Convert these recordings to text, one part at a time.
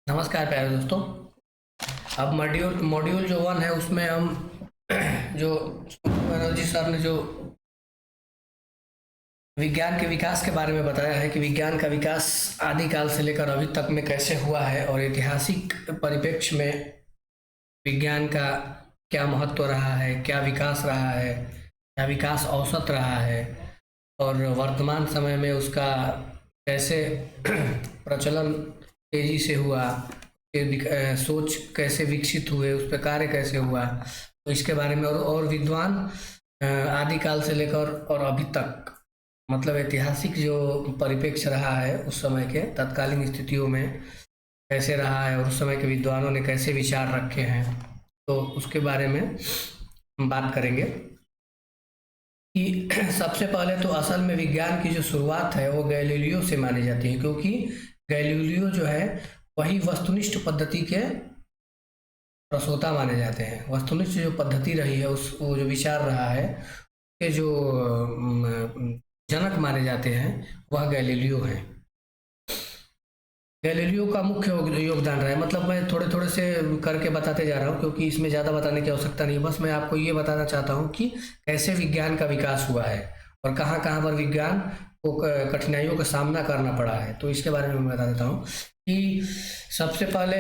नमस्कार प्यारे दोस्तों। अब मॉड्यूल मॉड्यूल जो 1 है उसमें हम जो बनर्जी सर ने जो विज्ञान के विकास के बारे में बताया है कि विज्ञान का विकास आदिकाल से लेकर अभी तक में कैसे हुआ है और ऐतिहासिक परिप्रेक्ष्य में विज्ञान का क्या महत्व रहा है, क्या विकास रहा है, क्या विकास औसत रहा है और वर्तमान समय में उसका कैसे प्रचलन तेजी से हुआ, सोच कैसे विकसित हुए, उस पर कार्य कैसे हुआ, तो इसके बारे में और विद्वान आदिकाल से लेकर और अभी तक मतलब ऐतिहासिक जो परिप्रेक्ष्य रहा है उस समय के तत्कालीन स्थितियों में कैसे रहा है और उस समय के विद्वानों ने कैसे विचार रखे हैं, तो उसके बारे में हम बात करेंगे कि सबसे पहले तो असल में विज्ञान की जो शुरुआत है वो गैलीलियो से मानी जाती है, क्योंकि गैलीलियो जो है वही वस्तुनिष्ठ पद्धति के प्रसोता माने जाते हैं। वस्तुनिष्ठ जो पद्धति रही है उस वो जो विचार रहा है के जो जनक माने जाते हैं वह गैलीलियो हैं। गैलीलियो का मुख्य योगदान रहा है, मतलब मैं थोड़े थोड़े से करके बताते जा रहा हूँ क्योंकि इसमें ज़्यादा बताने की आवश्यकता नहीं है। बस मैं आपको ये बताना चाहता हूँ कि कैसे विज्ञान का विकास हुआ है और कहाँ कहाँ पर विज्ञान को कठिनाइयों का सामना करना पड़ा है, तो इसके बारे में मैं बता देता हूँ कि सबसे पहले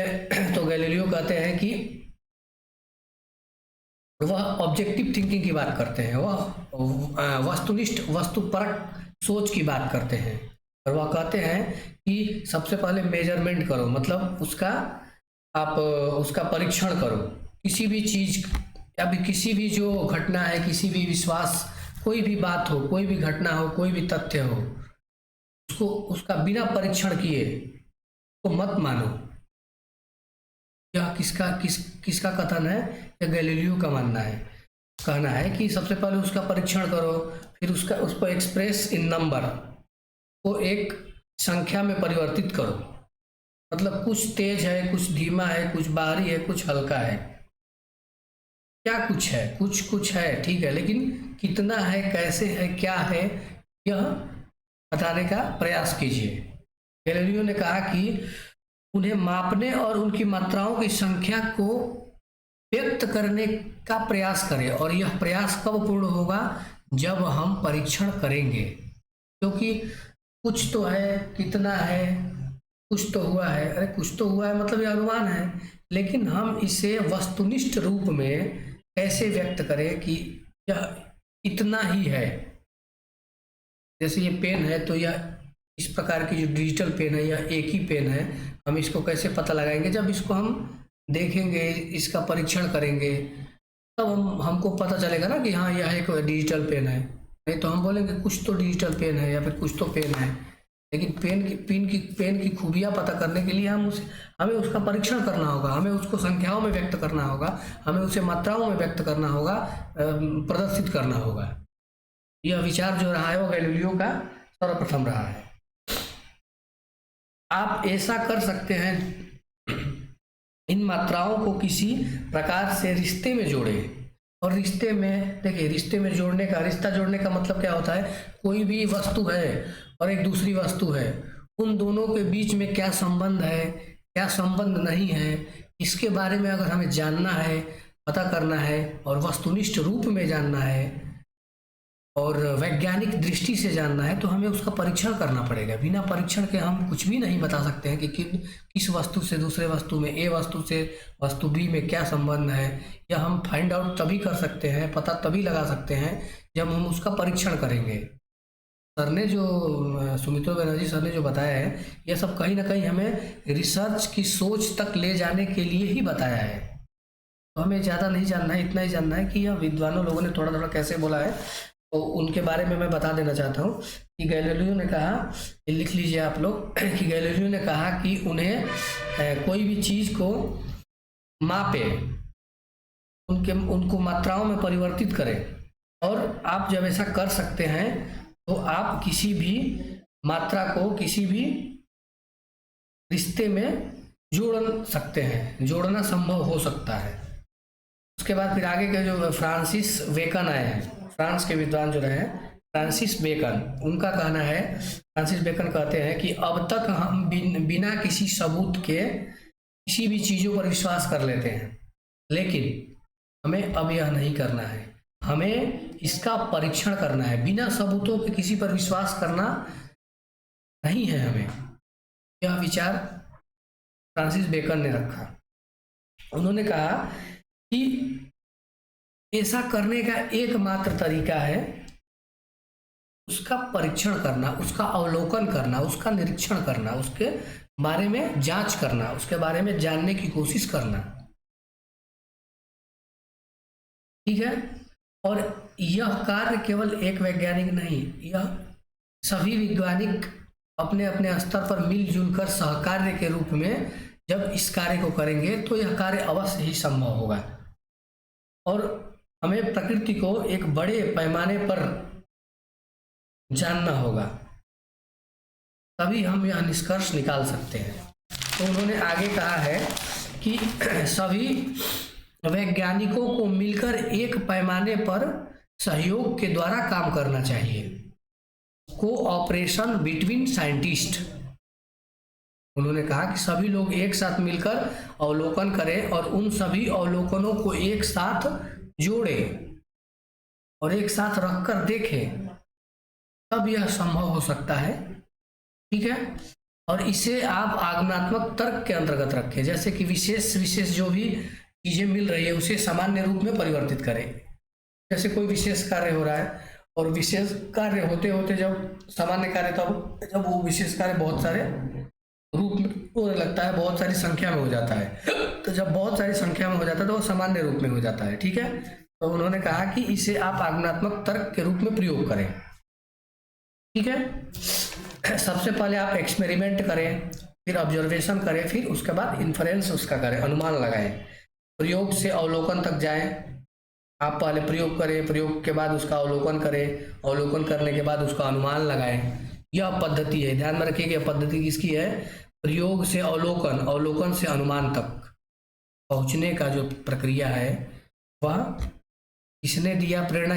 तो गैलीलियो कहते हैं कि वह ऑब्जेक्टिव थिंकिंग की बात करते हैं, वह वस्तुनिष्ठ वस्तुपरक सोच की बात करते हैं और वह कहते हैं कि सबसे पहले मेजरमेंट करो, मतलब आप उसका परीक्षण करो। किसी भी चीज या भी किसी भी जो घटना है, किसी भी विश्वास, कोई भी बात हो, कोई भी घटना हो, कोई भी तथ्य हो, उसको उसका बिना परीक्षण किए तो मत मानो। यह किसका कथन है? यह गैलीलियो का मानना है, कहना है कि सबसे पहले उसका परीक्षण करो, फिर उसको एक्सप्रेस इन नंबर को एक संख्या में परिवर्तित करो, मतलब कुछ तेज है, कुछ धीमा है, कुछ बाहरी है, कुछ हल्का है, क्या कुछ है, कुछ है, ठीक है, लेकिन कितना है, कैसे है, क्या है, यह बताने का प्रयास कीजिए। गैलीलियो ने कहा कि उन्हें मापने और उनकी मात्राओं की संख्या को व्यक्त करने का प्रयास करें, और यह प्रयास कब पूर्ण होगा? जब हम परीक्षण करेंगे, क्योंकि कुछ तो है, कितना है, कुछ तो हुआ है, अरे कुछ तो हुआ है मतलब यह अनुमान है, लेकिन हम इसे वस्तुनिष्ठ रूप में कैसे व्यक्त करें कि यह इतना ही है। जैसे ये पेन है तो यह इस प्रकार की जो डिजिटल पेन है यह एक ही पेन है, हम इसको कैसे पता लगाएंगे? जब इसको हम देखेंगे, इसका परीक्षण करेंगे, तब हमको पता चलेगा ना कि हाँ यह एक डिजिटल पेन है। नहीं तो हम बोलेंगे कुछ तो डिजिटल पेन है या फिर कुछ तो पेन है, लेकिन पेन की खूबियाँ पता करने के लिए हमें उसका परीक्षण करना होगा, हमें उसको संख्याओं में व्यक्त करना होगा, हमें उसे मात्राओं में व्यक्त करना होगा, प्रदर्शित करना होगा। यह विचार जो रहा है वो गैलीलियो का सर्वप्रथम रहा है। आप ऐसा कर सकते हैं, इन मात्राओं को किसी प्रकार से रिश्ते में जोड़ें, और रिश्ते में देखिए, रिश्ता जोड़ने का मतलब क्या होता है? कोई भी वस्तु है और एक दूसरी वस्तु है, उन दोनों के बीच में क्या संबंध है, क्या संबंध नहीं है, इसके बारे में अगर हमें जानना है, पता करना है और वस्तुनिष्ठ रूप में जानना है और वैज्ञानिक दृष्टि से जानना है, तो हमें उसका परीक्षण करना पड़ेगा। बिना परीक्षण के हम कुछ भी नहीं बता सकते हैं कि किस वस्तु से दूसरे वस्तु में, ए वस्तु से वस्तु बी में क्या संबंध है। यह हम फाइंड आउट तभी कर सकते हैं, पता तभी लगा सकते हैं जब हम उसका परीक्षण करेंगे। सर ने जो सुमित्रो बनर्जी सर ने जो बताया है, यह सब कहीं ना कहीं हमें रिसर्च की सोच तक ले जाने के लिए ही बताया है। तो हमें ज़्यादा नहीं जानना है, इतना ही जानना है कि यह विद्वानों लोगों ने थोड़ा थोड़ा कैसे बोला है, तो उनके बारे में मैं बता देना चाहता हूँ कि गैलीलियो ने कहा, लिख लीजिए आप लोग, कि गैलीलियो ने कहा कि उन्हें कोई भी चीज़ को मापे, उनको मात्राओं में परिवर्तित करें, और आप जब ऐसा कर सकते हैं तो आप किसी भी मात्रा को किसी भी रिश्ते में जोड़ सकते हैं, जोड़ना संभव हो सकता है। उसके बाद फिर आगे के जो फ्रांसिस बेकन आए हैं, फ्रांस के विद्वान जो रहे फ्रांसिस बेकन, उनका कहना है, फ्रांसिस बेकन कहते हैं कि अब तक हम बिना किसी सबूत के किसी भी चीज़ों पर विश्वास कर लेते हैं, लेकिन हमें अब यह नहीं करना है। हमें इसका परीक्षण करना है। बिना सबूतों के किसी पर विश्वास करना नहीं है हमें। यह विचार फ्रांसिस बेकन ने रखा। उन्होंने कहा कि ऐसा करने का एकमात्र तरीका है उसका परीक्षण करना, उसका अवलोकन करना, उसका निरीक्षण करना, उसके बारे में जांच करना, उसके बारे में जानने की कोशिश करना। ठीक है। और यह कार्य केवल एक वैज्ञानिक नहीं, यह सभी वैज्ञानिक अपने अपने स्तर पर मिलजुल कर सहकार्य के रूप में जब इस कार्य को करेंगे तो यह कार्य अवश्य ही संभव होगा। और हमें प्रकृति को एक बड़े पैमाने पर जानना होगा, तभी हम यह निष्कर्ष निकाल सकते हैं। तो उन्होंने आगे कहा है कि सभी वैज्ञानिकों को मिलकर एक पैमाने पर सहयोग के द्वारा काम करना चाहिए। Cooperation between scientist. उन्होंने कहा कि सभी लोग एक साथ मिलकर अवलोकन करें और उन सभी अवलोकनों को एक साथ जोड़ें और एक साथ रखकर देखें, तब यह संभव हो सकता है। ठीक है। और इसे आप आगमनात्मक तर्क के अंतर्गत रखें, जैसे कि विशेष जो भी चीजें मिल रही है उसे सामान्य रूप में परिवर्तित करें। जैसे कोई विशेष कार्य हो रहा है और विशेष कार्य होते होते जब सामान्य कार्य, तब जब वो विशेष कार्य बहुत सारे रूप में होने लगता है, बहुत सारी संख्या में हो जाता है, तो जब बहुत सारी संख्या में हो जाता है तो वो सामान्य रूप में हो जाता है। ठीक है। तो उन्होंने कहा कि इसे आप आगमनात्मक तर्क के रूप में प्रयोग करें। ठीक है। सबसे पहले आप एक्सपेरिमेंट करें, फिर ऑब्जर्वेशन करें, फिर उसके बाद इन्फरेंस उसका करें, अनुमान लगाएं। प्रयोग से अवलोकन तक जाएं। आप पहले प्रयोग करें, प्रयोग के बाद उसका अवलोकन करें, अवलोकन करने के बाद उसका अनुमान लगाएं। यह पद्धति है, ध्यान में रखिए कि पद्धति किसकी है? प्रयोग से अवलोकन, अवलोकन से अनुमान तक पहुंचने का जो प्रक्रिया है वह किसने दिया प्रेरणा?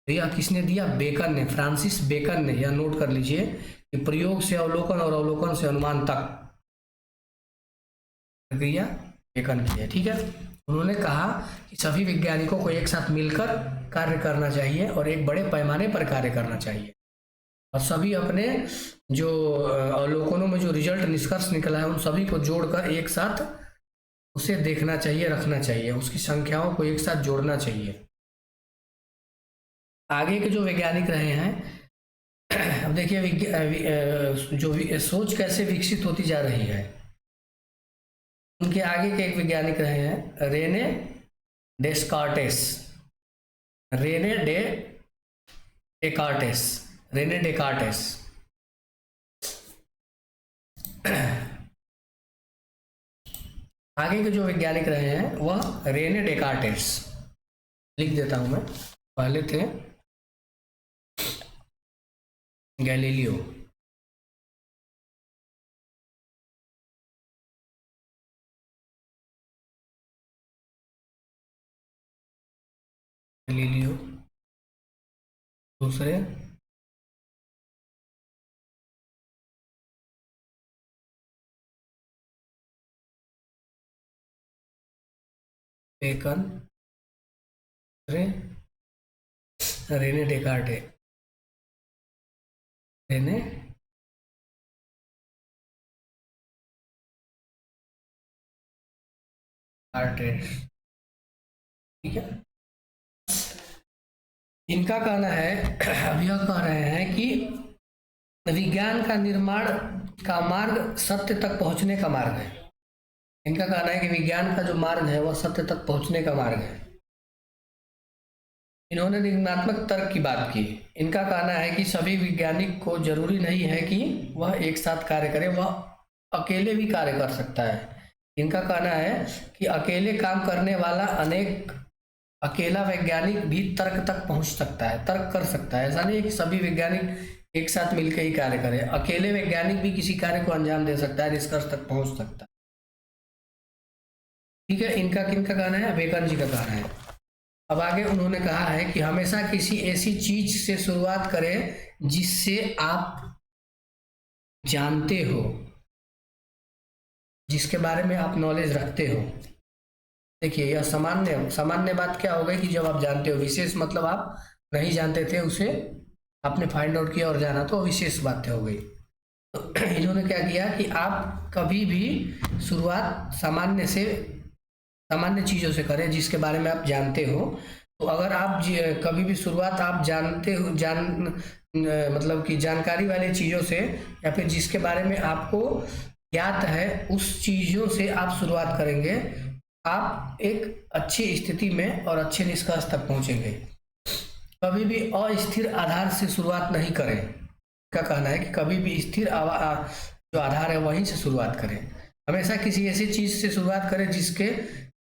यह किसने दिया? बेकन ने, फ्रांसिस बेकन ने। यह नोट कर लीजिए कि प्रयोग से अवलोकन और अवलोकन से अनुमान तक प्रक्रिया बेकन की है। ठीक है। उन्होंने कहा कि सभी वैज्ञानिकों को एक साथ मिलकर कार्य करना चाहिए और एक बड़े पैमाने पर कार्य करना चाहिए, और सभी अपने जो अवलोकनों में जो रिजल्ट, निष्कर्ष निकला है, उन सभी को जोड़कर एक साथ उसे देखना चाहिए, रखना चाहिए, उसकी संख्याओं को एक साथ जोड़ना चाहिए। आगे के जो वैज्ञानिक रहे हैं, अब देखिए जो सोच कैसे विकसित होती जा रही है। उनके आगे के एक वैज्ञानिक रहे हैं रेने डेस्कार्टेस। रेने डेकार्टेस। आगे के जो वैज्ञानिक रहे हैं वह रेने डेकार्टेस। लिख देता हूं मैं। पहले थे गैलीलियो, दूसरे बेकन, रेने डेकार्टे, रेने कार्टेस। ठीक है। इनका कहना है, अब यह कह रहे हैं कि विज्ञान का निर्माण का मार्ग सत्य तक पहुंचने का मार्ग है। इनका कहना है कि विज्ञान का जो मार्ग है वह सत्य तक पहुंचने का मार्ग है। इन्होंने निर्माणात्मक तर्क की बात की। इनका कहना है कि सभी वैज्ञानिक को जरूरी नहीं है कि वह एक साथ कार्य करे, वह अकेले भी कार्य कर सकता है। इनका कहना है कि अकेले काम करने वाला अकेला वैज्ञानिक भी तर्क तक पहुंच सकता है, तर्क कर सकता है। ऐसा नहीं है कि सभी वैज्ञानिक एक साथ मिलकर ही कार्य करें। अकेले वैज्ञानिक भी किसी कार्य को अंजाम दे सकता है, निष्कर्ष तक पहुंच सकता है। ठीक है। इनका किनका कहना है? बेकन जी का कहना है। अब आगे उन्होंने कहा है कि हमेशा किसी ऐसी चीज से शुरुआत करें जिससे आप जानते हो। जिसके बारे में आप नॉलेज रखते हो। देखिए यह सामान्य सामान्य बात क्या हो गई कि जब आप जानते हो, विशेष मतलब आप नहीं जानते थे उसे आपने फाइंड आउट किया और जाना, तो विशेष बात हो गई। तो इन्होंने क्या किया कि आप कभी भी शुरुआत सामान्य चीज़ों से करें जिसके बारे में आप जानते हो। तो अगर आप कभी भी शुरुआत आप जानते हो मतलब कि जानकारी वाली चीज़ों से, या फिर जिसके बारे में आपको ज्ञात है उस चीज़ों से आप शुरुआत करेंगे, आप एक अच्छी स्थिति में और अच्छे निष्कर्ष तक पहुंचेंगे। कभी भी अस्थिर आधार से शुरुआत नहीं करें। का कहना है कि कभी भी स्थिर जो आधार है वहीं से शुरुआत करें। हमेशा किसी ऐसी चीज से शुरुआत करें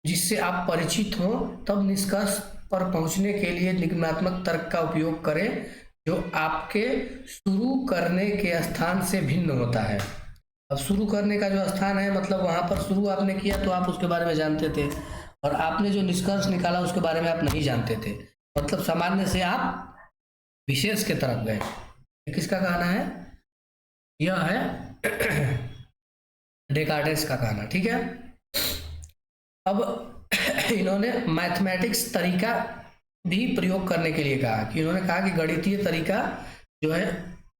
जिससे आप परिचित हो, तब निष्कर्ष पर पहुंचने के लिए निगमनात्मक तर्क का उपयोग करें जो आपके शुरू करने के स्थान से भिन्न होता है। अब शुरू करने का जो स्थान है, मतलब वहां पर शुरू आपने किया तो आप उसके बारे में जानते थे, और आपने जो निष्कर्ष निकाला उसके बारे में आप नहीं जानते थे। मतलब सामान्य से आप विशेष के तरफ गए। किसका कहना है? यह है डेकार्टेस का कहना। ठीक है, अब इन्होंने मैथमेटिक्स तरीका भी प्रयोग करने के लिए कहा, कि इन्होंने कहा कि गणितीय तरीका जो है,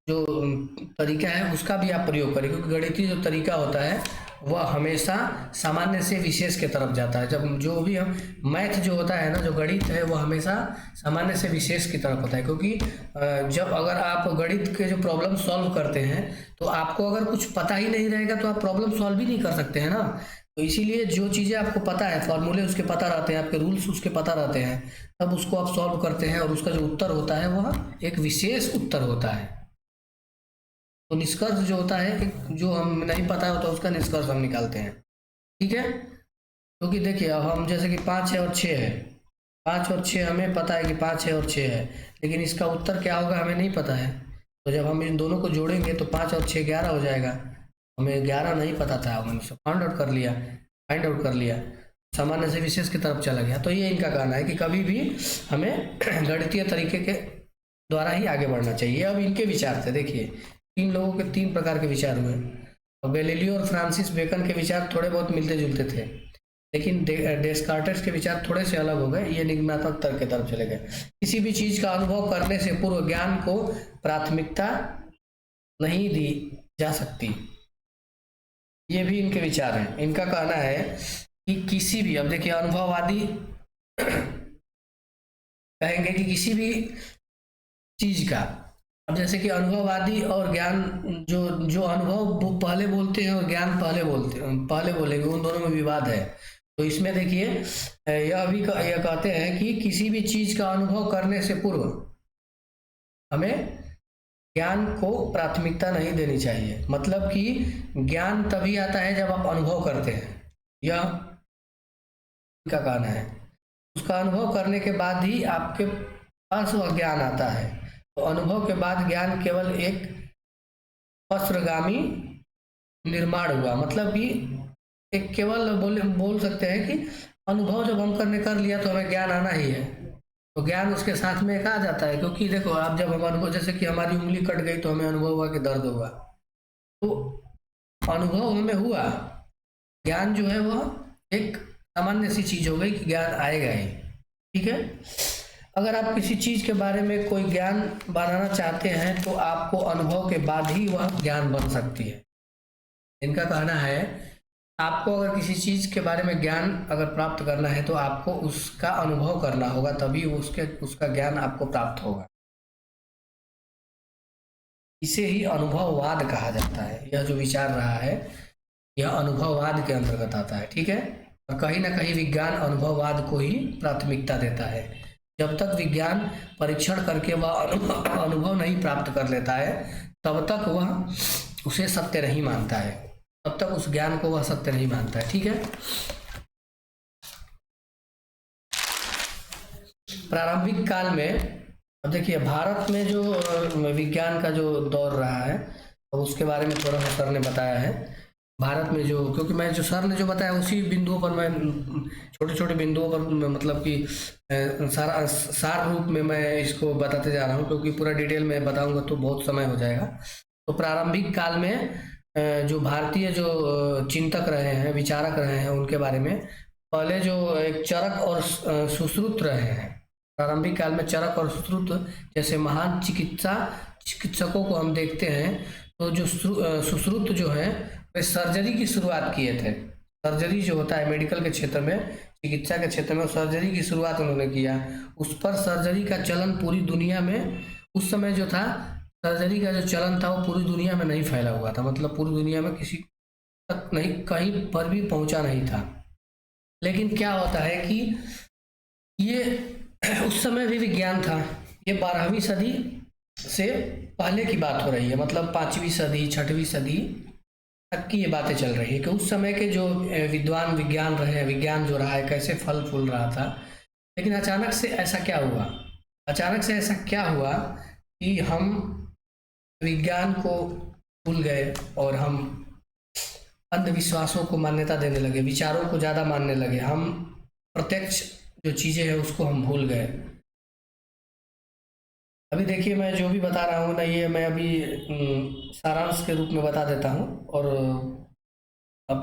जो तरीका है उसका भी आप प्रयोग करें, क्योंकि गणितीय जो तरीका होता है वह हमेशा सामान्य से विशेष के तरफ जाता है। जब जो भी हम मैथ जो होता है ना, जो गणित है वो हमेशा सामान्य से विशेष की तरफ होता है, क्योंकि जब अगर आप गणित के जो प्रॉब्लम सॉल्व करते हैं तो आपको अगर कुछ पता ही नहीं रहेगा तो आप प्रॉब्लम सॉल्व ही नहीं कर सकते हैं ना। तो इसीलिए जो चीज़ें आपको पता है, फॉर्मूले उसके पता रहते हैं, आपके रूल्स उसके पता रहते हैं, तब उसको आप सॉल्व करते हैं और उसका जो उत्तर होता है वह एक विशेष उत्तर होता है। तो निष्कर्ष जो होता है, जो हम नहीं पता होता उसका निष्कर्ष हम निकालते हैं। ठीक है, क्योंकि देखिए अब हम जैसे कि 5 है और 6 है, 5 और 6 हमें पता है कि 5 है और 6 है, लेकिन इसका उत्तर क्या होगा हमें नहीं पता है। तो जब हम इन दोनों को जोड़ेंगे तो 5 और 6 11 हो जाएगा। हमें 11 नहीं पता था, हमने उसको फाइंड आउट कर लिया, सामान्य से विशेष की तरफ चला गया। तो ये इनका कहना है कि कभी भी हमें गणितीय तरीके के द्वारा ही आगे बढ़ना चाहिए। अब इनके विचार थे, देखिए 3 लोगों के 3 प्रकार के विचार हुए। और गैलीलियो और फ्रांसिस बेकन के विचार थोड़े बहुत मिलते जुलते थे, लेकिन डेस्कार्टेस के विचार थोड़े से अलग हो गए। ये निगमनात्मक तर्क की तरफ चले गए। किसी भी चीज का अनुभव करने से पूर्व ज्ञान को प्राथमिकता नहीं दी जा सकती, ये भी इनके विचार हैं। इनका कहना है कि किसी भी, अब देखिए अनुभववादी कहेंगे कि किसी भी चीज का, अब जैसे कि अनुभववादी और ज्ञान, जो अनुभव पहले बोलते हैं और ज्ञान पहले बोलेंगे, उन दोनों में विवाद है। तो इसमें देखिए यह कहते हैं कि किसी भी चीज का अनुभव करने से पूर्व हमें ज्ञान को प्राथमिकता नहीं देनी चाहिए। मतलब कि ज्ञान तभी आता है जब आप अनुभव करते हैं, यह का कहना है। उसका अनुभव करने के बाद ही आपके पास वह ज्ञान आता है। तो अनुभव के बाद ज्ञान केवल एक पश्रगामी निर्माण हुआ। मतलब कि एक केवल बोल सकते हैं कि अनुभव जब हम कर लिया तो हमें ज्ञान आना ही है, तो ज्ञान उसके साथ में एक आ जाता है। क्योंकि देखो आप जब हम अनुभव, जैसे कि हमारी उंगली कट गई तो हमें अनुभव हुआ कि दर्द होगा, तो अनुभव हमें हुआ, ज्ञान जो है वह एक सामान्य सी चीज हो गई कि ज्ञान आएगा ही। ठीक है, अगर आप किसी चीज के बारे में कोई ज्ञान बनाना चाहते हैं तो आपको अनुभव के बाद ही वह ज्ञान बन सकती है। इनका कहना है आपको अगर किसी चीज के बारे में ज्ञान अगर प्राप्त करना है तो आपको उसका अनुभव करना होगा, तभी उसका ज्ञान आपको प्राप्त होगा। इसे ही अनुभववाद कहा जाता है। यह जो विचार रहा है यह अनुभववाद के अंतर्गत आता है। ठीक है, और कहीं ना कहीं विज्ञान अनुभववाद को ही प्राथमिकता देता है। जब तक विज्ञान परीक्षण करके वह अनुभव नहीं प्राप्त कर लेता है तब तक वह उसे सत्य नहीं मानता है, तब तक उस ज्ञान को वह सत्य नहीं मानता है। ठीक है, प्रारंभिक काल में, अब देखिए भारत में जो विज्ञान का जो दौर रहा है तो उसके बारे में थोड़ा सा सर ने बताया है। भारत में जो, क्योंकि मैं जो सर ने जो बताया उसी बिंदुओं पर मैं छोटे छोटे बिंदुओं पर मतलब कि सार रूप में मैं इसको बताते जा रहा हूँ, क्योंकि पूरा डिटेल में बताऊंगा तो बहुत समय हो जाएगा। तो प्रारंभिक काल में जो भारतीय जो चिंतक रहे हैं, विचारक रहे हैं, उनके बारे में। पहले जो एक चरक और सुश्रुत रहे हैं, प्रारंभिक काल में चरक और सुश्रुत जैसे महान चिकित्सकों को हम देखते हैं। तो जो सुश्रुत जो है वे सर्जरी की शुरुआत किए थे। सर्जरी जो होता है मेडिकल के क्षेत्र में, चिकित्सा के क्षेत्र में, सर्जरी की शुरुआत उन्होंने किया। उस पर सर्जरी का चलन पूरी दुनिया में उस समय जो था, सर्जरी का जो चलन था वो पूरी दुनिया में नहीं फैला हुआ था, मतलब पूरी दुनिया में किसी तक नहीं, कहीं पर भी पहुंचा नहीं था। लेकिन क्या होता है कि ये उस समय भी विज्ञान था। ये 12वीं सदी से पहले की बात हो रही है, मतलब 5वीं सदी 6वीं सदी तक की ये बातें चल रही है कि उस समय के जो विद्वान विज्ञान रहे हैं, विज्ञान जो रहा है कैसे फल फूल रहा था। लेकिन अचानक से ऐसा क्या हुआ, अचानक से ऐसा क्या हुआ कि हम विज्ञान को भूल गए और हम अंधविश्वासों को मान्यता देने लगे, विचारों को ज़्यादा मानने लगे। हम प्रत्यक्ष जो चीज़ें हैं उसको हम भूल गए। अभी देखिए, मैं जो भी बता रहा हूँ ना, ये मैं अभी सारांश के रूप में बता देता हूँ, और अब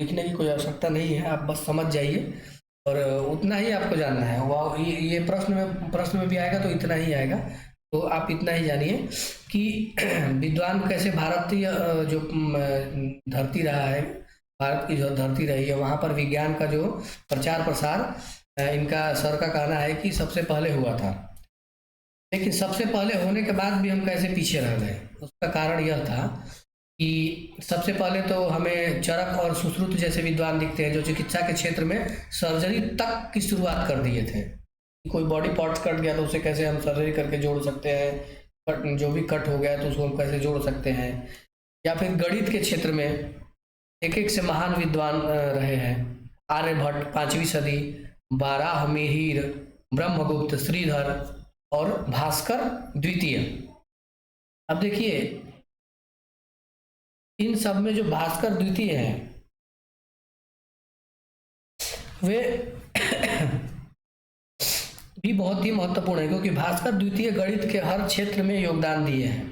लिखने की कोई आवश्यकता नहीं है, आप बस समझ जाइए और उतना ही आपको जानना है। वाह, ये प्रश्न में भी आएगा तो इतना ही आएगा, तो आप इतना ही जानिए कि विद्वान कैसे भारतीय जो धरती रहा है, भारत की जो धरती रही है, वहाँ पर विज्ञान का जो प्रचार प्रसार इनका सर का कहना है कि सबसे पहले हुआ था। लेकिन सबसे पहले होने के बाद भी हम कैसे पीछे रह गए, उसका कारण यह था कि सबसे पहले तो हमें चरक और सुश्रुत जैसे विद्वान दिखते हैं जो चिकित्सा के क्षेत्र में सर्जरी तक की शुरुआत कर दिए थे। कोई बॉडी पार्ट्स कट गया तो उसे कैसे हम सर्जरी करके जोड़ सकते हैं, जो भी कट हो गया तो उसको हम कैसे जोड़ सकते हैं। या फिर गणित के क्षेत्र में एक से महान विद्वान रहे हैं, आर्यभट्ट 5वीं सदी, बाराहमिहिर, ब्रह्मगुप्त, श्रीधर और भास्कर द्वितीय। अब देखिए, इन सब में जो भास्कर द्वितीय हैं वे भी बहुत ही महत्वपूर्ण है, क्योंकि भास्कर द्वितीय गणित के हर क्षेत्र में योगदान दिए हैं।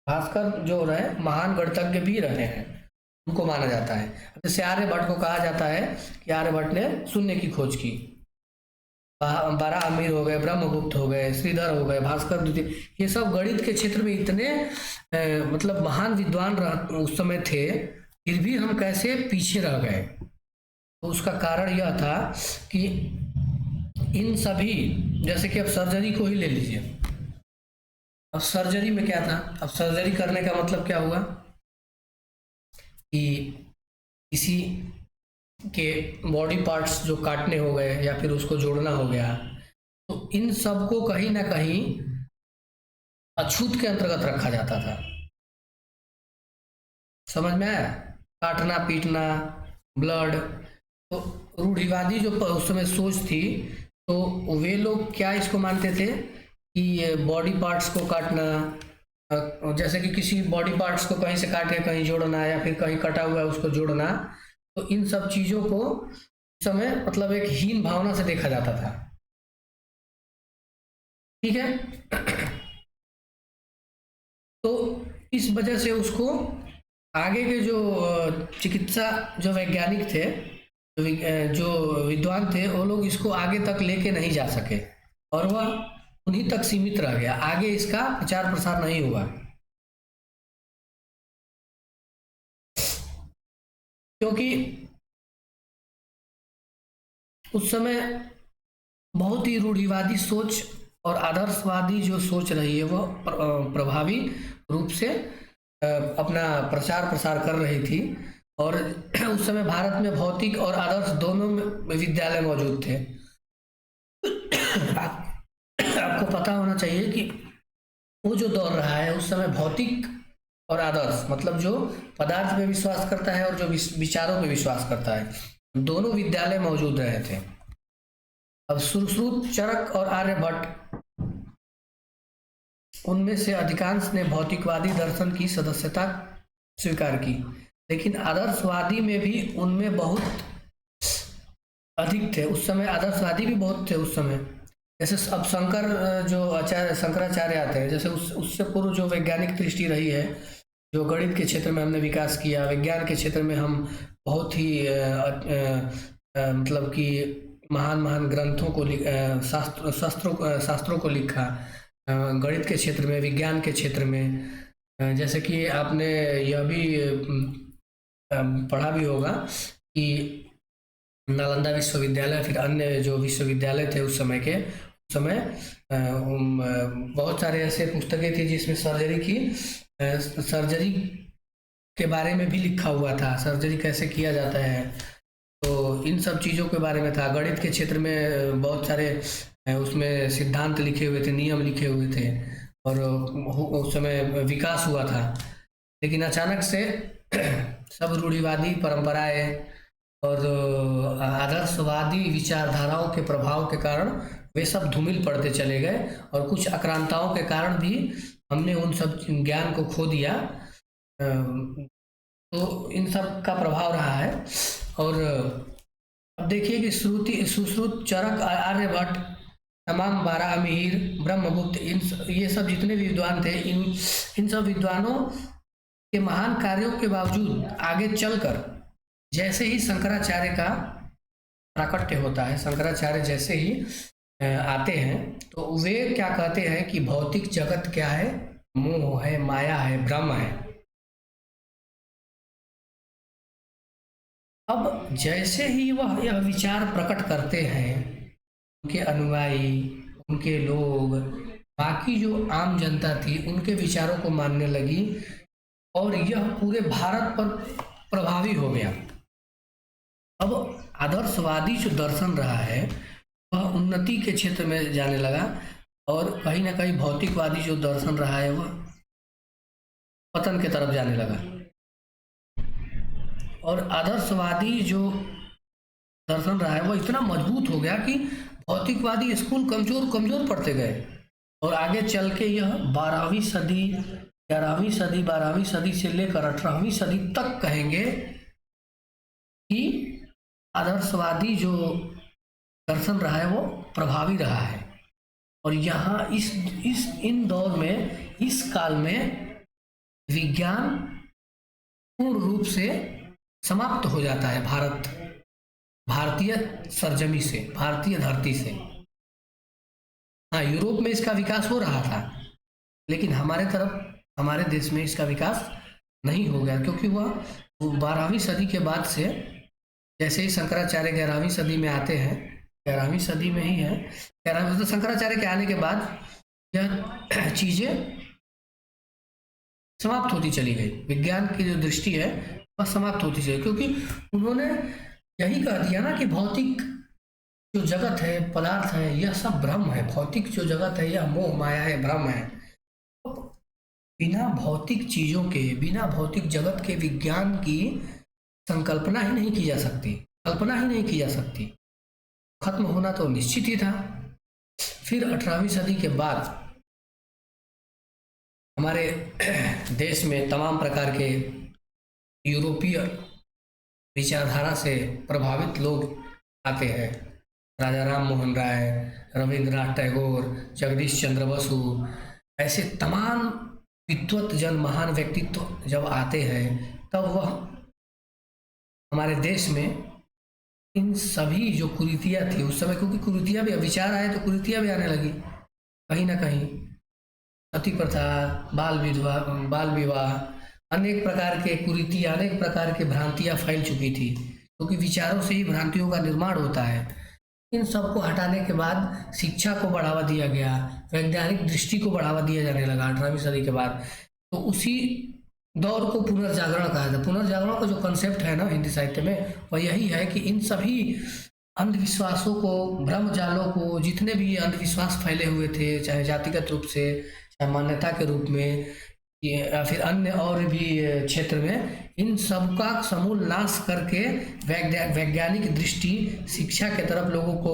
भास्कर जो रहे महान गणितज्ञ भी रहे हैं, उनको माना जाता है। जैसे आर्यभट्ट को कहा जाता है कि आर्यभट्ट ने शून्य की खोज की। बाराहमिहिर हो गए, ब्रह्मगुप्त हो गए, श्रीधर हो गए, भास्कर द्वितीय, ये सब गणित के क्षेत्र में इतने मतलब महान विद्वान उस समय थे, फिर भी हम कैसे पीछे रह गए। तो उसका कारण यह था कि इन सभी, जैसे कि अब सर्जरी को ही ले लीजिए। अब सर्जरी में क्या था, अब सर्जरी करने का मतलब क्या हुआ कि किसी के बॉडी पार्ट्स जो काटने हो गए या फिर उसको जोड़ना हो गया, तो इन सब को कहीं ना कहीं अछूत के अंतर्गत रखा जाता था। समझ में आया? काटना पीटना, ब्लड, तो रूढ़िवादी जो उस समय सोच थी, तो वे लोग क्या इसको मानते थे कि बॉडी पार्ट्स को काटना, जैसे कि किसी बॉडी पार्ट्स को कहीं से काट के कहीं जोड़ना या फिर कहीं कटा हुआ है उसको जोड़ना, तो इन सब चीज़ों को उस समय मतलब एक हीन भावना से देखा जाता था। ठीक है? तो इस वजह से उसको आगे के जो चिकित्सा जो वैज्ञानिक थे, जो विद्वान थे, वो लोग इसको आगे तक लेके नहीं जा सके और वह उन्हीं तक सीमित रह गया, आगे इसका प्रचार प्रसार नहीं हुआ। क्योंकि उस समय बहुत ही रूढ़िवादी सोच और आदर्शवादी जो सोच रही है वो प्रभावी रूप से अपना प्रचार प्रसार कर रही थी। और उस समय भारत में भौतिक और आदर्श दोनों विद्यालय मौजूद थे। आपको पता होना चाहिए कि वो जो दौर रहा है उस समय भौतिक और आदर्श, मतलब जो पदार्थ पे विश्वास करता है और जो विचारों पे विश्वास करता है, दोनों विद्यालय मौजूद रहे थे। अब सुश्रुत, चरक और आर्यभट्ट, उनमें से अधिकांश ने भौतिकवादी दर्शन की सदस्यता स्वीकार की, लेकिन आदर्शवादी में भी उनमें बहुत अधिक थे। उस समय आदर्शवादी भी बहुत थे उस समय। जैसे अब शंकराचार्य आते हैं, जैसे उससे पूर्व जो वैज्ञानिक दृष्टि रही है, जो गणित के क्षेत्र में हमने विकास किया, विज्ञान के क्षेत्र में हम बहुत ही मतलब कि महान महान ग्रंथों को शास्त्रों को लिखा, गणित के क्षेत्र में, विज्ञान के क्षेत्र में। जैसे कि आपने यह भी पढ़ा भी होगा कि नालंदा विश्वविद्यालय, फिर अन्य जो विश्वविद्यालय थे उस समय के, उस समय बहुत सारे ऐसे पुस्तकें थी जिसमें सर्जरी के बारे में भी लिखा हुआ था, सर्जरी कैसे किया जाता है, तो इन सब चीज़ों के बारे में था। गणित के क्षेत्र में बहुत सारे उसमें सिद्धांत लिखे हुए थे, नियम लिखे हुए थे, और उस समय विकास हुआ था। लेकिन अचानक से सब रूढ़िवादी परंपराएं और आदर्शवादी विचारधाराओं के प्रभाव के कारण वे सब धूमिल पड़ते चले गए, और कुछ आक्रांताओं के कारण भी हमने उन सब ज्ञान को खो दिया। तो इन सब का प्रभाव रहा है। और अब देखिए कि सुश्रुत, चरक, आर्यभट्ट, तमाम बारहमीर, ब्रह्मगुप्त, ये सब जितने भी विद्वान थे, इन सब विद्वानों के महान कार्यों के बावजूद आगे चलकर जैसे ही शंकराचार्य का प्राकट्य होता है, शंकराचार्य जैसे ही आते हैं, तो वे क्या कहते हैं कि भौतिक जगत क्या है, मोह है, माया है, भ्रम है। अब जैसे ही वह यह विचार प्रकट करते हैं, उनके अनुयायी, उनके लोग, बाकी जो आम जनता थी, उनके विचारों को मानने लगी, और यह पूरे भारत पर प्रभावी हो गया। अब आदर्शवादी जो दर्शन रहा है वह उन्नति के क्षेत्र में जाने लगा, और कहीं ना कहीं भौतिकवादी जो दर्शन रहा है वह पतन की तरफ जाने लगा। और आदर्शवादी जो दर्शन रहा है वह इतना मजबूत हो गया कि भौतिकवादी स्कूल कमजोर कमजोर पड़ते गए, और आगे चल के यह 12वीं सदी, 11वीं सदी, 12वीं सदी से लेकर 18वीं सदी तक कहेंगे कि आदर्शवादी जो दर्शन रहा है वो प्रभावी रहा है। और यहाँ इन दौर में, इस काल में विज्ञान पूर्ण रूप से समाप्त हो जाता है भारतीय सरजमी से, भारतीय धरती से। हाँ, यूरोप में इसका विकास हो रहा था, लेकिन हमारे तरफ, हमारे देश में इसका विकास नहीं हो गया, क्योंकि वह 12वीं सदी के बाद से, जैसे ही शंकराचार्य 11वीं सदी में आते हैं, 11वीं सदी में ही है, 11वीं, तो शंकराचार्य के आने के बाद यह चीजें समाप्त होती चली गई। विज्ञान की जो दृष्टि है वह समाप्त होती चली, क्योंकि उन्होंने यही कह दिया ना कि भौतिक जो जगत है, पदार्थ है, यह सब भ्रम है। भौतिक जो जगत है यह मोह माया है, भ्रम है। बिना भौतिक चीजों के, बिना भौतिक जगत के विज्ञान की संकल्पना ही नहीं की जा सकती, कल्पना ही नहीं की जा सकती। खत्म होना तो निश्चित ही था। फिर 18वीं सदी के बाद हमारे देश में तमाम प्रकार के यूरोपीय विचारधारा से प्रभावित लोग आते हैं। राजा राम मोहन राय, रविंद्रनाथ टैगोर, जगदीश चंद्र बसु, ऐसे तमाम विद्वत जन, महान व्यक्तित्व जब आते हैं, तब वह हमारे देश में इन सभी जो कुरीतियाँ थी उस समय, क्योंकि कुरीतियाँ भी, विचार आए तो कुरीतियाँ भी आने लगी कहीं ना कहीं। सती प्रथा, बाल विवाह, अनेक प्रकार के कुरीतियाँ, अनेक प्रकार के भ्रांतियाँ फैल चुकी थी, क्योंकि विचारों से ही भ्रांतियों का निर्माण होता है। इन सबको हटाने के बाद शिक्षा को बढ़ावा दिया गया, वैज्ञानिक दृष्टि को बढ़ावा दिया जाने लगा 18वीं सदी के बाद। तो उसी दौर को पुनर्जागरण कहा जाता है। पुनर्जागरण का जो कंसेप्ट है ना हिंदी साहित्य में, वह यही है कि इन सभी अंधविश्वासों को, भ्रम जालों को, जितने भी अंधविश्वास फैले हुए थे, चाहे जातिगत रूप से, चाहे मान्यता के रूप में, या फिर अन्य और भी क्षेत्र में, इन सब का समूल नाश करके वैज्ञानिक दृष्टि, शिक्षा के तरफ लोगों को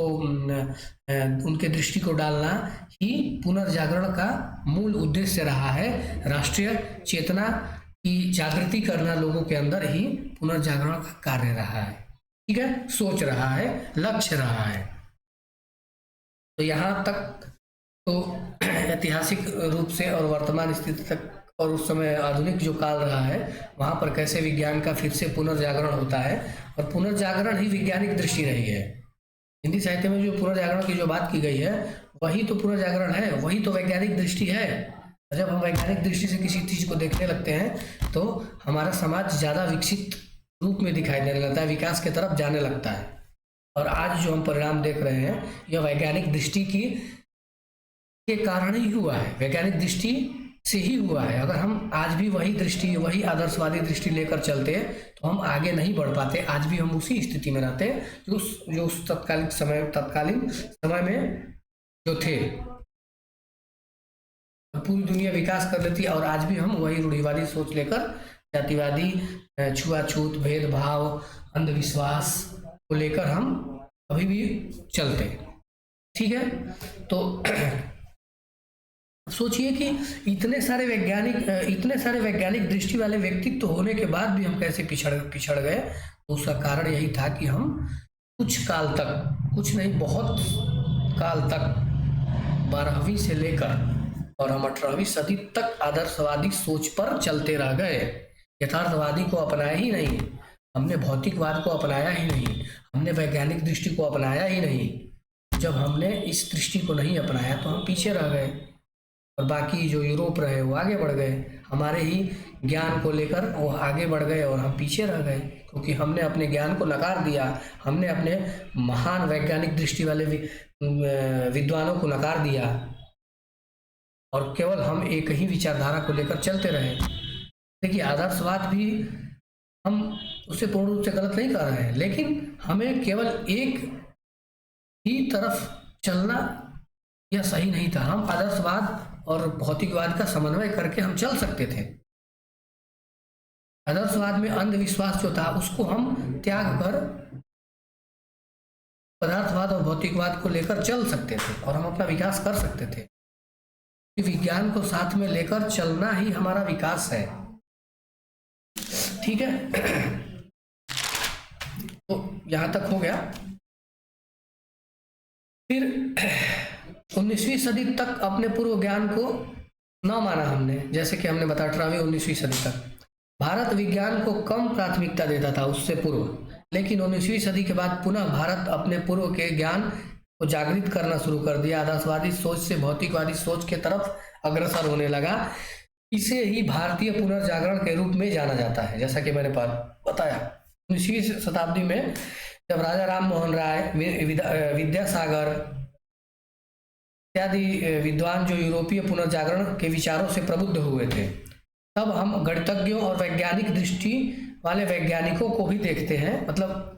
उनके दृष्टि को डालना ही पुनर्जागरण का मूल उद्देश्य रहा है। राष्ट्रीय चेतना की जागृति करना लोगों के अंदर ही पुनर्जागरण का कार्य रहा है। ठीक है, सोच रहा है, लक्ष्य रहा है। तो यहाँ तक तो ऐतिहासिक रूप से और वर्तमान स्थिति तक और उस समय आधुनिक जो काल रहा है वहाँ पर कैसे विज्ञान का फिर से पुनर्जागरण होता है, और पुनर्जागरण ही वैज्ञानिक दृष्टि रही है। हिंदी साहित्य में जो पुनर्जागरण की जो बात की गई है वही तो पुनर्जागरण है, वही तो वैज्ञानिक दृष्टि है। जब हम वैज्ञानिक दृष्टि से किसी चीज़ को देखने लगते हैं तो हमारा समाज ज़्यादा विकसित रूप में दिखाई देने लगता है, विकास की तरफ जाने लगता है। और आज जो हम परिणाम देख रहे हैं यह वैज्ञानिक दृष्टि के कारण ही हुआ है, वैज्ञानिक दृष्टि से ही हुआ है। अगर हम आज भी वही दृष्टि, वही आदर्शवादी दृष्टि लेकर चलते तो हम आगे नहीं बढ़ पाते, आज भी हम उसी स्थिति में रहते जो उस तत्कालीन समय में जो थे। पूरी दुनिया विकास कर लेती और आज भी हम वही रूढ़िवादी सोच लेकर जातिवादी, छुआछूत, भेदभाव, अंधविश्वास को लेकर हम अभी भी चलते। ठीक है, तो सोचिए कि इतने सारे वैज्ञानिक दृष्टि वाले व्यक्तित्व होने के बाद भी हम कैसे पिछड़ गए। तो उसका कारण यही था कि हम कुछ काल तक, कुछ नहीं बहुत काल तक, 12वीं से लेकर और हम 18वीं सदी तक आदर्शवादी सोच पर चलते रह गए। यथार्थवादी को अपनाया ही नहीं, हमने भौतिकवाद को अपनाया ही नहीं, हमने वैज्ञानिक दृष्टि को अपनाया ही नहीं। जब हमने इस दृष्टि को नहीं अपनाया तो हम पीछे रह गए और बाकी जो यूरोप रहे वो आगे बढ़ गए। हमारे ही ज्ञान को लेकर वो आगे बढ़ गए और हम पीछे रह गए, क्योंकि हमने अपने ज्ञान को नकार दिया, हमने अपने महान वैज्ञानिक दृष्टि वाले विद्वानों को नकार दिया और केवल हम एक ही विचारधारा को लेकर चलते रहे। देखिए, आदर्शवाद भी हम उससे पूर्ण रूप से गलत नहीं कर रहे हैं, लेकिन हमें केवल एक ही तरफ चलना यह सही नहीं था। हम आदर्शवाद और भौतिकवाद का समन्वय करके हम चल सकते थे। आदर्शवाद में अंधविश्वास जो था उसको हम त्याग कर पदार्थवाद और भौतिकवाद को लेकर चल सकते थे और हम अपना विकास कर सकते थे। विज्ञान को साथ में लेकर चलना ही हमारा विकास है। ठीक है, तो यहां तक हो गया। फिर 19वीं सदी तक अपने पूर्व ज्ञान को न माना हमने, जैसे कि हमने बताया 18वीं 19वीं सदी तक भारत विज्ञान को कम प्राथमिकता देता था उससे पूर्व, लेकिन 19वीं सदी के बाद पुनः भारत अपने पूर्व के ज्ञान को जागृत करना शुरू कर दिया, आदर्शवादी सोच से भौतिकवादी सोच के तरफ अग्रसर होने लगा। इसे ही भारतीय पुनर्जागरण के रूप में जाना जाता है। जैसा कि मैंने बताया 19वीं शताब्दी में जब राजा राम मोहन राय, विद्यासागर इत्यादि विद्वान जो यूरोपीय पुनर्जागरण के विचारों से प्रबुद्ध हुए थे, तब हम गणितज्ञों और वैज्ञानिक दृष्टि वाले वैज्ञानिकों को भी देखते हैं, मतलब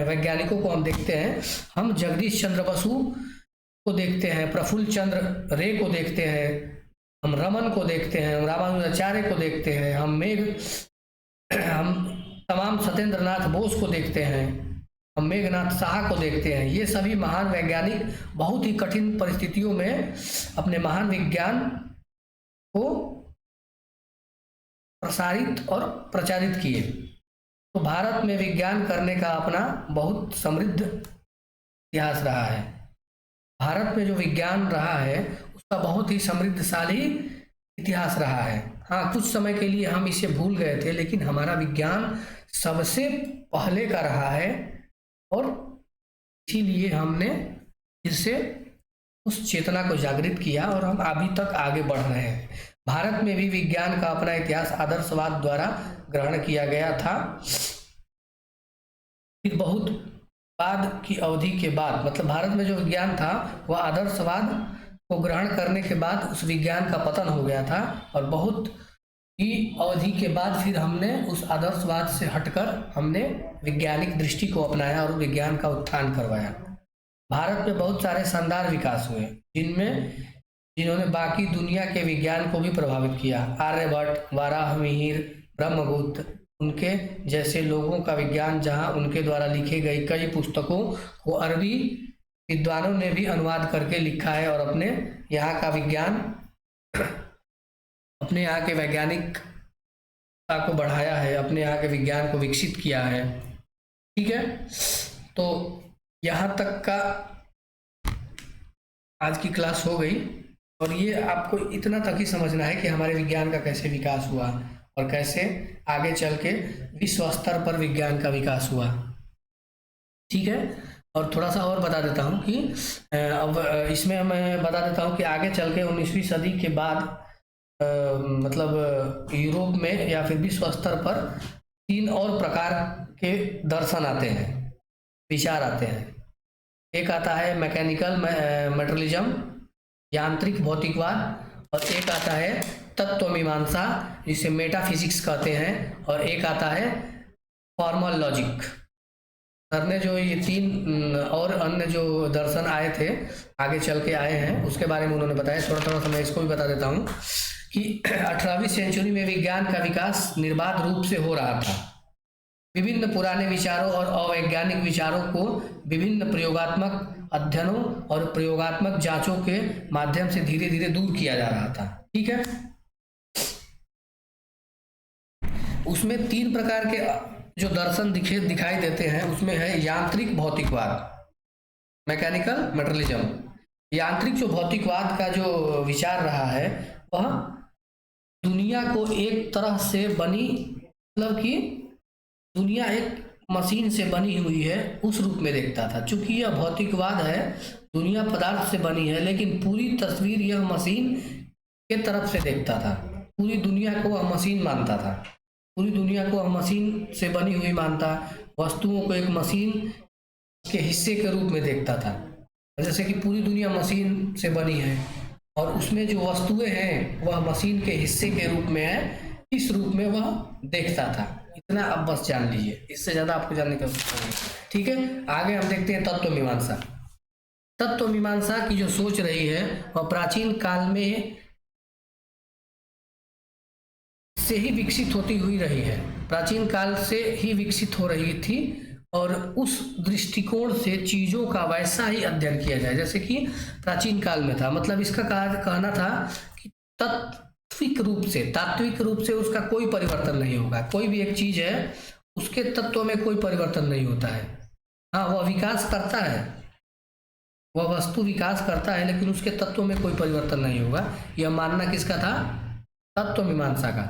वैज्ञानिकों को हम देखते हैं। हम जगदीश चंद्र बसु को देखते हैं, प्रफुल्ल चंद्र रे को देखते हैं, हम रमन को देखते हैं, हम रामानुजाचार्य को देखते हैं, हम तमाम सत्येंद्र नाथ बोस को देखते हैं, हम मेघनाथ साहा को देखते हैं। ये सभी महान वैज्ञानिक बहुत ही कठिन परिस्थितियों में अपने महान विज्ञान को प्रसारित और प्रचारित किए। तो भारत में विज्ञान करने का अपना बहुत समृद्ध इतिहास रहा है। भारत में जो विज्ञान रहा है उसका बहुत ही समृद्धशाली इतिहास रहा है। हाँ, कुछ समय के लिए हम इसे भूल गए थे, लेकिन हमारा विज्ञान सबसे पहले का रहा है और इसीलिए हमने फिर से उस चेतना को जागृत किया और हम अभी तक आगे बढ़ रहे हैं। भारत में भी विज्ञान का अपना इतिहास आदर्शवाद द्वारा ग्रहण किया गया था। फिर बहुत बाद की अवधि के बाद, मतलब भारत में जो विज्ञान था वह आदर्शवाद को ग्रहण करने के बाद उस विज्ञान का पतन हो गया था और बहुत ही अवधि के बाद फिर हमने उस आदर्शवाद से हटकर हमने वैज्ञानिक दृष्टि को अपनाया और विज्ञान का उत्थान करवाया। भारत में बहुत सारे शानदार विकास हुए जिन्होंने बाकी दुनिया के विज्ञान को भी प्रभावित किया। आर्यभट्ट, वाराहमिहिर, ब्रह्मगुप्त, उनके जैसे लोगों का विज्ञान, जहां उनके द्वारा लिखे गई कई पुस्तकों को अरबी विद्वानों ने भी अनुवाद करके लिखा है और अपने यहाँ का विज्ञान, अपने यहाँ के वैज्ञानिकता को बढ़ाया है, अपने यहाँ के विज्ञान को विकसित किया है। ठीक है, तो यहाँ तक का आज की क्लास हो गई। और ये आपको इतना तक ही समझना है कि हमारे विज्ञान का कैसे विकास हुआ और कैसे आगे चल के विश्व स्तर पर विज्ञान का विकास हुआ। ठीक है, और थोड़ा सा और बता देता हूँ कि अब इसमें मैं बता देता हूँ कि आगे चल के 19वीं सदी के बाद मतलब यूरोप में या फिर विश्व स्तर पर 3 और प्रकार के दर्शन आते हैं, विचार आते हैं। एक आता है मैकेनिकल मेटरलिज्म, यांत्रिक भौतिकवाद, और एक आता है तत्व मीमांसा जिसे मेटाफिजिक्स कहते हैं, और एक आता है फॉर्मल लॉजिक। सर ने जो ये 3 और अन्य जो दर्शन आए थे, आगे चल के आए हैं, उसके बारे में उन्होंने बताया। थोड़ा थोड़ा सा मैं इसको भी बता देता हूँ कि 18वीं सेंचुरी में विज्ञान का विकास निर्बाध रूप से हो रहा था। विभिन्न पुराने विचारों और अवैज्ञानिक विचारों को विभिन्न प्रयोगात्मक अध्ययनों और प्रयोगात्मक जांचों के माध्यम से धीरे धीरे दूर किया जा रहा था। ठीक है, उसमें 3 प्रकार के जो दर्शन दिखाई देते हैं, उसमें है यांत्रिक भौतिकवाद, मैकेनिकल मेटरलिज्म। यांत्रिक जो भौतिकवाद का जो विचार रहा है, वह दुनिया को एक तरह से बनी, मतलब कि दुनिया एक मशीन से बनी हुई है, उस रूप में देखता था। चूंकि यह भौतिकवाद है, दुनिया पदार्थ से बनी है, लेकिन पूरी तस्वीर यह मशीन के तरफ से देखता था। पूरी दुनिया को वह मशीन मानता था, पूरी दुनिया को वह मशीन से बनी हुई मानता, वस्तुओं को एक मशीन के हिस्से के रूप में देखता था। जैसे कि पूरी दुनिया मशीन से बनी है और उसमें जो वस्तुएं हैं वह मशीन के हिस्से के रूप में है, इस रूप में वह देखता था। इतना आप बस जान लीजिए, इससे ज्यादा आपको जानने की आवश्यकता नहीं। ठीक है, आगे हम देखते हैं तत्व मीमांसा। तत्व मीमांसा की जो सोच रही है, वह प्राचीन काल में से ही विकसित होती हुई रही है, प्राचीन काल से ही विकसित हो रही थी, और उस दृष्टिकोण से चीजों का वैसा ही अध्ययन किया जाए जैसे कि प्राचीन काल में था। मतलब इसका कहना था कि तात्विक रूप से उसका कोई परिवर्तन नहीं होगा। कोई भी एक चीज है, उसके तत्व में कोई परिवर्तन नहीं होता है। हाँ, वह विकास करता है, वह वस्तु विकास करता है, लेकिन उसके तत्व में कोई परिवर्तन नहीं होगा। यह मानना किसका था? तत्व मीमांसा का।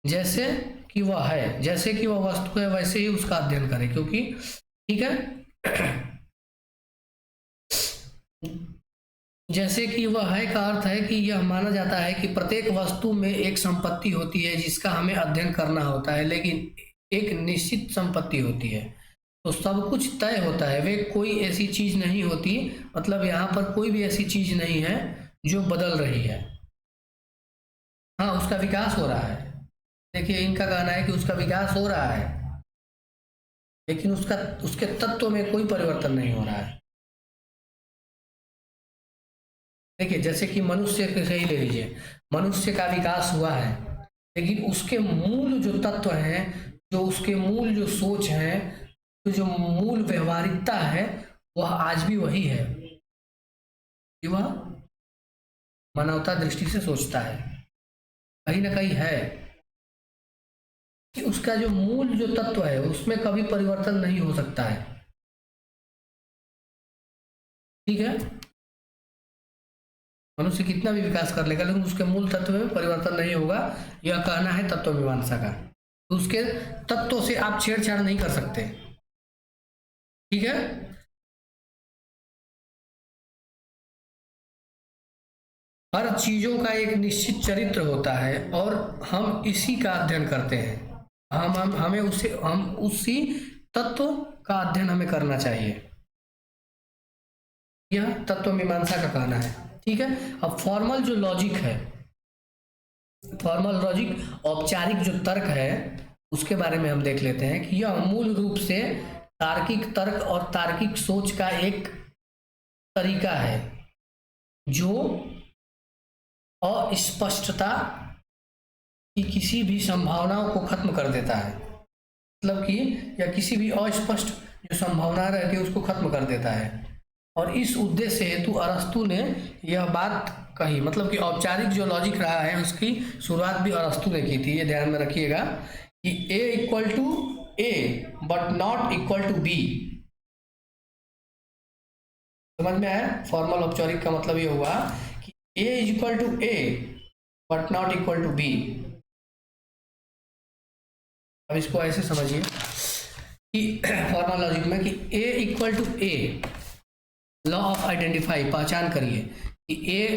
जैसे कि वह है, जैसे कि वह वस्तु है, वैसे ही उसका अध्ययन करें, क्योंकि ठीक है जैसे कि वह है का अर्थ है कि यह माना जाता है कि प्रत्येक वस्तु में एक संपत्ति होती है जिसका हमें अध्ययन करना होता है, लेकिन एक निश्चित संपत्ति होती है, तो सब कुछ तय होता है। वे कोई ऐसी चीज नहीं होती, मतलब यहाँ पर कोई भी ऐसी चीज नहीं है जो बदल रही है। हाँ, उसका विकास हो रहा है। देखिए, इनका कहना है कि उसका विकास हो रहा है, लेकिन उसके तत्व में कोई परिवर्तन नहीं हो रहा है। देखिए, जैसे कि मनुष्य से ही ले लीजिए, मनुष्य का विकास हुआ है, लेकिन उसके मूल जो तत्व हैं, जो उसके मूल जो सोच है, तो जो मूल व्यवहारिकता है, वह आज भी वही है कि वह मानवता दृष्टि से सोचता है। कहीं ना कहीं है कि उसका जो मूल जो तत्व है, उसमें कभी परिवर्तन नहीं हो सकता है। ठीक है, मनुष्य कितना भी विकास कर लेगा, लेकिन उसके मूल तत्व में परिवर्तन नहीं होगा, यह कहना है तत्व मीमांसा का। तो उसके तत्व से आप छेड़छाड़ नहीं कर सकते। ठीक है, हर चीजों का एक निश्चित चरित्र होता है और हम इसी का अध्ययन करते हैं। हम उसी तत्व का अध्ययन हमें करना चाहिए, यह तत्व मीमांसा का कहना है। ठीक है, अब फॉर्मल जो लॉजिक है, फॉर्मल लॉजिक औपचारिक जो तर्क है, उसके बारे में हम देख लेते हैं कि यह मूल रूप से तार्किक तर्क और तार्किक सोच का एक तरीका है जो अस्पष्टता की किसी भी संभावनाओं को खत्म कर देता है। मतलब कि या किसी भी अस्पष्ट जो संभावना रहती है उसको खत्म कर देता है। और इस उद्देश्य हेतु अरस्तु ने यह बात कही, मतलब कि औपचारिक जो लॉजिक रहा है उसकी शुरुआत भी अरस्तु ने की थी। ये ध्यान में रखिएगा कि A equal to A but not equal to B। समझ में आया? फॉर्मल औपचारिक का मतलब ये हुआ कि A is equal to A but not equal to B। अब इसको ऐसे समझिए कि फॉर्मल लॉजिक में कि A equal to A, law of identify, पहचान करिए कि A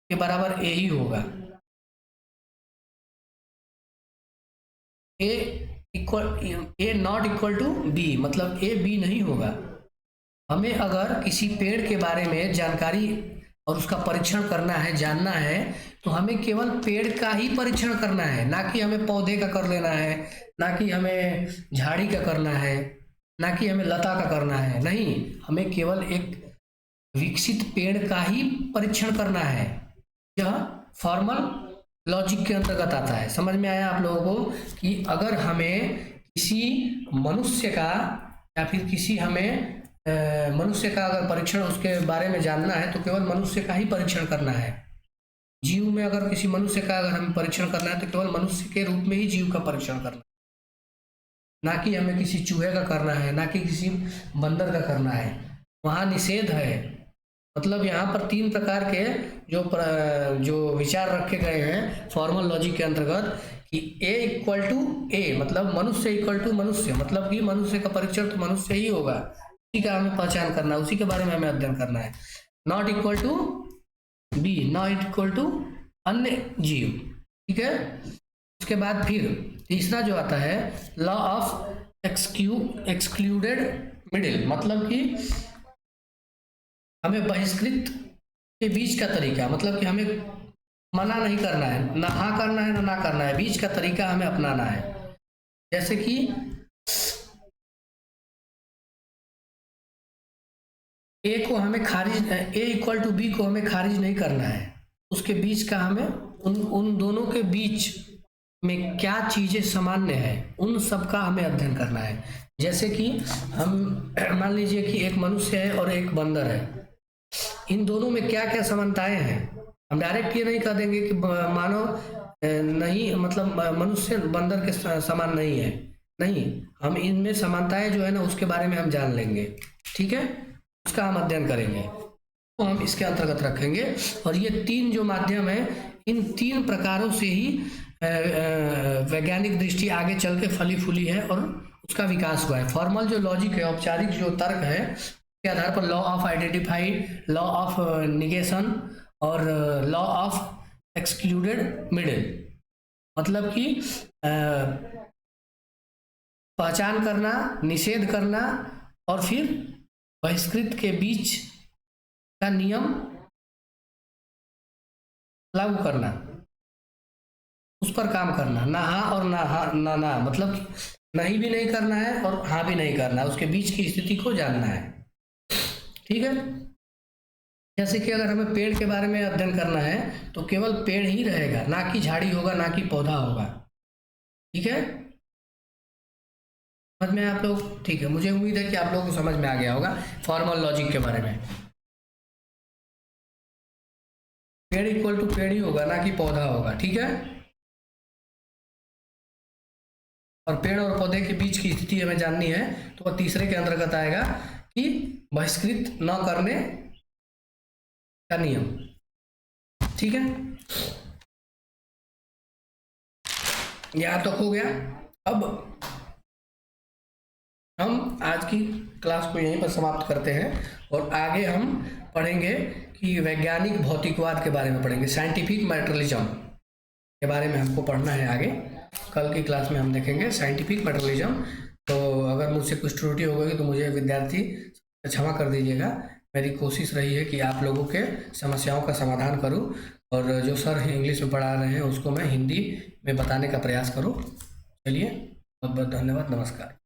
के बराबर A ही होगा। A not equal to B मतलब A B नहीं होगा। हमें अगर किसी पेड़ के बारे में जानकारी और उसका परीक्षण करना है, जानना है, तो हमें केवल पेड़ का ही परीक्षण करना है, ना कि हमें पौधे का कर लेना है, ना कि हमें झाड़ी का करना है, ना कि हमें लता का करना है। नहीं, हमें केवल एक विकसित पेड़ का ही परीक्षण करना है। यह फॉर्मल लॉजिक के अंतर्गत आता है। समझ में आया आप लोगों को कि अगर हमें किसी मनुष्य का या फिर किसी हमें मनुष्य का अगर परीक्षण उसके बारे में जानना है तो केवल मनुष्य का ही परीक्षण करना है। जीव में अगर किसी मनुष्य का अगर हमें परीक्षण करना है तो केवल मनुष्य के रूप में ही जीव का परीक्षण करना है, ना कि हमें किसी चूहे का करना है, ना कि किसी बंदर का करना है। वहाँ निषेध है। मतलब यहाँ पर 3 प्रकार के जो विचार रखे गए हैं फॉर्मल लॉजिक के अंतर्गत कि A इक्वल टू A मतलब मनुष्य इक्वल टू मनुष्य, मतलब कि मनुष्य का परीक्षण तो मनुष्य ही होगा, उसी का हमें पहचान करना है, उसी के बारे में हमें अध्ययन करना है। Not equal to B, not equal to अन्य जीव। ठीक है। उसके बाद फिर तीसरा जो आता है लॉ ऑफ एक्सक्लूडेड मिडिल, मतलब कि हमें बहिष्कृत के बीच का तरीका, मतलब कि हमें मना नहीं करना है, ना हाँ करना है ना करना है, बीच का तरीका हमें अपनाना है। जैसे कि A को हमें खारिज, A इक्वल टू B को हमें खारिज नहीं करना है, उसके बीच का हमें उन दोनों के बीच में क्या चीजें सामान्य है उन सब का हमें अध्ययन करना है। जैसे कि हम मान लीजिए कि एक मनुष्य है और एक बंदर है, इन दोनों में क्या क्या समानताएं हैं। हम डायरेक्ट ये नहीं कह देंगे कि मानव नहीं, मतलब मनुष्य बंदर के समान नहीं है, नहीं, हम इनमें समानताएं जो है ना उसके बारे में हम जान लेंगे। ठीक है, उसका हम अध्ययन करेंगे तो हम इसके अंतर्गत रखेंगे। और ये 3 जो माध्यम है, इन 3 प्रकारों से ही वैज्ञानिक दृष्टि आगे चल के फली फूली है और उसका विकास हुआ है। फॉर्मल जो लॉजिक है, औपचारिक जो तर्क है, के आधार पर law of identify, law of negation और लॉ ऑफ एक्सक्लूडेड मिडिल, मतलब कि पहचान करना, निषेध करना और फिर बहिष्कृत के बीच का नियम लागू करना, उस पर काम करना। ना हाँ और ना हाँ ना, मतलब नहीं भी नहीं करना है और हाँ भी नहीं करना है, उसके बीच की स्थिति को जानना है। ठीक है। जैसे कि अगर हमें पेड़ के बारे में अध्ययन करना है तो केवल पेड़ ही रहेगा, ना कि झाड़ी होगा, ना कि पौधा होगा। ठीक है, समझ में आप लोग? ठीक है, मुझे उम्मीद है कि आप लोगों को समझ में आ गया होगा फॉर्मल लॉजिक के बारे में। पेड़ इक्वल टू पेड़ ही होगा, ना कि पौधा होगा। ठीक है, और पेड़ और पौधे के बीच की स्थिति हमें जाननी है तो वह तीसरे के अंतर्गत आएगा कि बहिष्कृत न करने का नियम। ठीक है, यहां तक हो गया। अब हम आज की क्लास को यहीं पर समाप्त करते हैं और आगे हम पढ़ेंगे कि वैज्ञानिक भौतिकवाद के बारे में पढ़ेंगे, साइंटिफिक मैटेरियलिज्म के बारे में हमको पढ़ना है आगे। कल की क्लास में हम देखेंगे साइंटिफिक मैटेरियलिज्म। तो अगर मुझसे कुछ त्रुटि हो गई तो मुझे विद्यार्थी क्षमा कर दीजिएगा। मेरी कोशिश रही है कि आप लोगों के समस्याओं का समाधान करूं और जो सर इंग्लिश में पढ़ा रहे हैं उसको मैं हिंदी में बताने का प्रयास करूं। चलिए, बहुत बहुत धन्यवाद, नमस्कार।